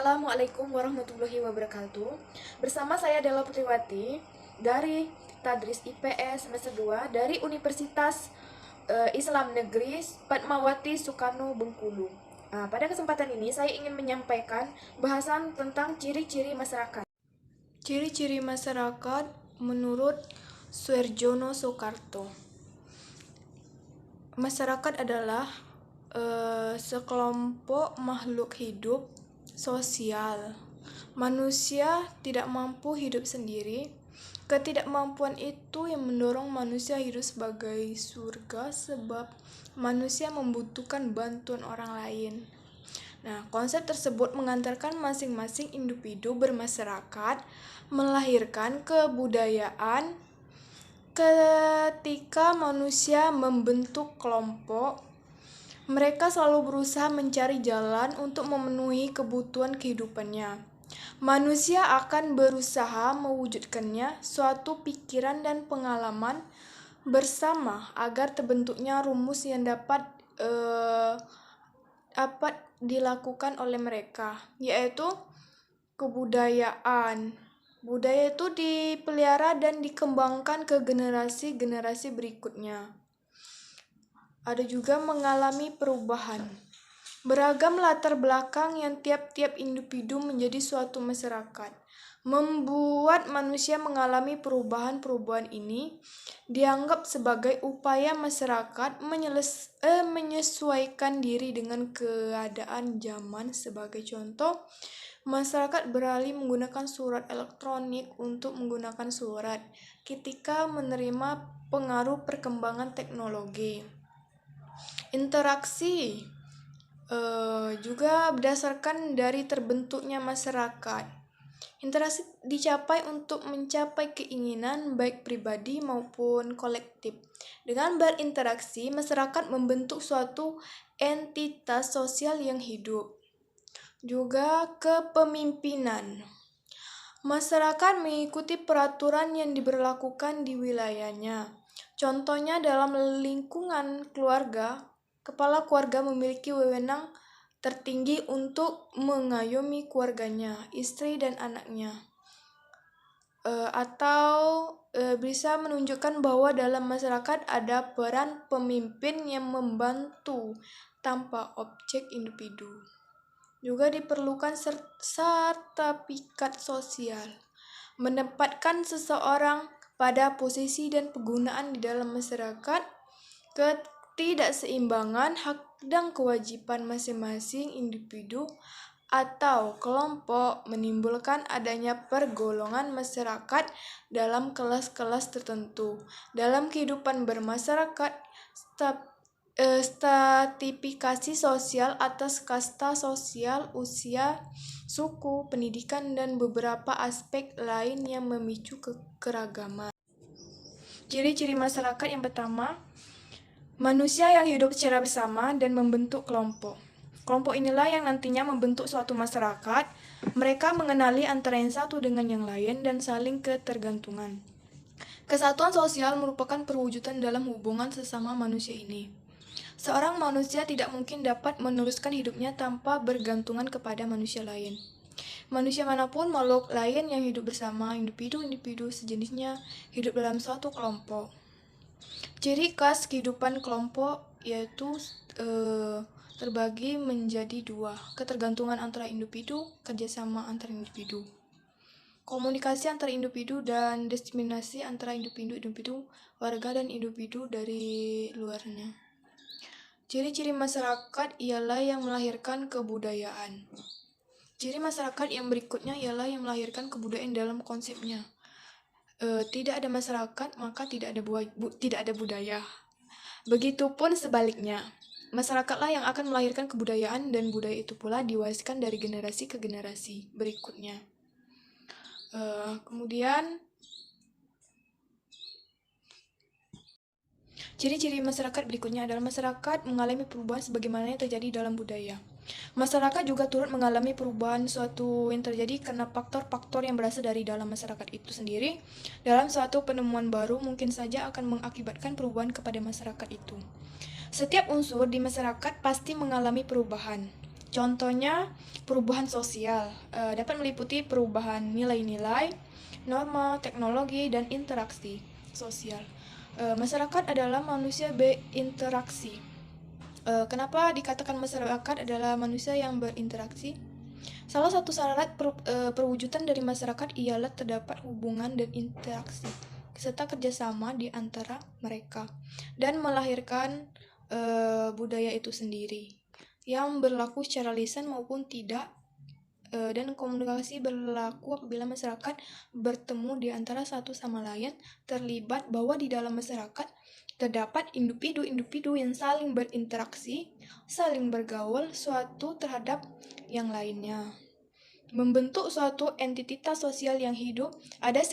Assalamualaikum warahmatullahi wabarakatuh. Bersama saya Della Putriwati dari Tadris IPS semester 2 dari Universitas Islam Negeri Fatmawati Soekarno Bengkulu. Pada kesempatan ini saya ingin menyampaikan bahasan tentang ciri-ciri masyarakat. Ciri-ciri masyarakat menurut Suerjono Soekarto. Masyarakat adalah sekelompok makhluk hidup sosial. Manusia tidak mampu hidup sendiri. Ketidakmampuan itu yang mendorong manusia hidup sebagai surga sebab manusia membutuhkan bantuan orang lain. Nah, konsep tersebut mengantarkan masing-masing individu bermasyarakat melahirkan kebudayaan. Ketika manusia membentuk kelompok, mereka selalu berusaha mencari jalan untuk memenuhi kebutuhan kehidupannya. Manusia akan berusaha mewujudkannya suatu pikiran dan pengalaman bersama agar terbentuknya rumus yang dapat dilakukan oleh mereka, yaitu kebudayaan. Budaya itu dipelihara dan dikembangkan ke generasi-generasi berikutnya. Ada juga mengalami perubahan. Beragam latar belakang yang tiap-tiap individu menjadi suatu masyarakat membuat manusia mengalami perubahan-perubahan ini dianggap sebagai upaya masyarakat menyesuaikan diri dengan keadaan zaman. Sebagai contoh, masyarakat beralih menggunakan surat elektronik untuk menggunakan surat ketika menerima pengaruh perkembangan teknologi. Interaksi juga berdasarkan dari terbentuknya masyarakat. Interaksi dicapai untuk mencapai keinginan baik pribadi maupun kolektif. Dengan berinteraksi, masyarakat membentuk suatu entitas sosial yang hidup. Juga kepemimpinan. Masyarakat mengikuti peraturan yang diberlakukan di wilayahnya. Contohnya dalam lingkungan keluarga, kepala keluarga memiliki wewenang tertinggi untuk mengayomi keluarganya, istri dan anaknya. Bisa menunjukkan bahwa dalam masyarakat ada peran pemimpin yang membantu tanpa objek individu. Juga diperlukan sertifikat sosial, menempatkan seseorang pada posisi dan penggunaan di dalam masyarakat. Ketidakseimbangan hak dan kewajiban masing-masing individu atau kelompok menimbulkan adanya pergolongan masyarakat dalam kelas-kelas tertentu. Dalam kehidupan bermasyarakat, stratifikasi sosial atas kasta sosial, usia, suku, pendidikan, dan beberapa aspek lain yang memicu keragaman. Ciri-ciri masyarakat yang pertama, manusia yang hidup secara bersama dan membentuk kelompok. Kelompok inilah yang nantinya membentuk suatu masyarakat. Mereka mengenali antara yang satu dengan yang lain dan saling ketergantungan. Kesatuan sosial merupakan perwujudan dalam hubungan sesama manusia ini. Seorang manusia tidak mungkin dapat meneruskan hidupnya tanpa bergantungan kepada manusia lain. Manusia manapun makhluk lain yang hidup bersama individu-individu sejenisnya hidup dalam suatu kelompok. Ciri khas kehidupan kelompok yaitu terbagi menjadi dua: ketergantungan antara individu, kerjasama antara individu, komunikasi antara individu, dan diskriminasi antara individu-individu, warga, dan individu dari luarnya. Ciri-ciri masyarakat ialah yang melahirkan kebudayaan. Ciri masyarakat yang berikutnya ialah yang melahirkan kebudayaan dalam konsepnya. Tidak ada masyarakat, maka tidak ada budaya. Begitupun sebaliknya, masyarakatlah yang akan melahirkan kebudayaan dan budaya itu pula diwariskan dari generasi ke generasi berikutnya. Kemudian, ciri-ciri masyarakat berikutnya adalah masyarakat mengalami perubahan sebagaimana yang terjadi dalam budaya. Masyarakat juga turut mengalami perubahan suatu yang terjadi karena faktor-faktor yang berasal dari dalam masyarakat itu sendiri. Dalam suatu penemuan baru mungkin saja akan mengakibatkan perubahan kepada masyarakat itu. Setiap unsur di masyarakat pasti mengalami perubahan. Contohnya, perubahan sosial dapat meliputi perubahan nilai-nilai, norma, teknologi, dan interaksi sosial. Masyarakat adalah manusia berinteraksi. Kenapa dikatakan masyarakat adalah manusia yang berinteraksi? Salah satu syarat perwujudan dari masyarakat ialah terdapat hubungan dan interaksi serta kerjasama di antara mereka dan melahirkan budaya itu sendiri yang berlaku secara lisan maupun tidak, dan komunikasi berlaku apabila masyarakat bertemu di antara satu sama lain, terlibat bahwa di dalam masyarakat terdapat individu-individu yang saling berinteraksi, saling bergaul suatu terhadap yang lainnya, membentuk suatu entitas sosial yang hidup. Ada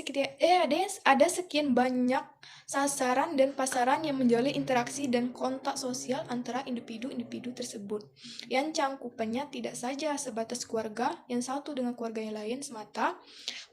sekian banyak sasaran dan pasaran yang menjalin interaksi dan kontak sosial antara individu-individu tersebut, yang cangkupannya tidak saja sebatas keluarga yang satu dengan keluarga yang lain semata,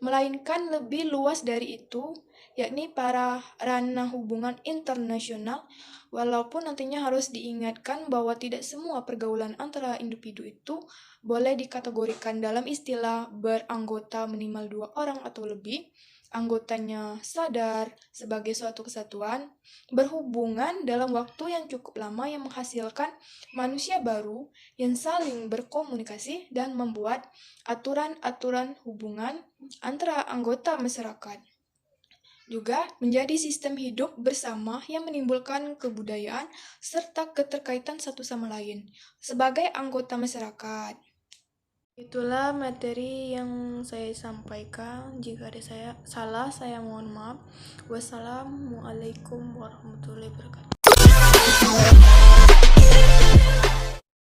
melainkan lebih luas dari itu, yakni para ranah hubungan internasional. Walaupun nantinya harus diingatkan bahwa tidak semua pergaulan antara individu itu boleh dikategorikan dalam istilah beranggota minimal 2 orang atau lebih, anggotanya sadar sebagai suatu kesatuan, berhubungan dalam waktu yang cukup lama yang menghasilkan manusia baru yang saling berkomunikasi dan membuat aturan-aturan hubungan antara anggota masyarakat. Juga menjadi sistem hidup bersama yang menimbulkan kebudayaan serta keterkaitan satu sama lain sebagai anggota masyarakat. Itulah materi yang saya sampaikan. Jika ada salah, saya mohon maaf. Wassalamualaikum warahmatullahi wabarakatuh.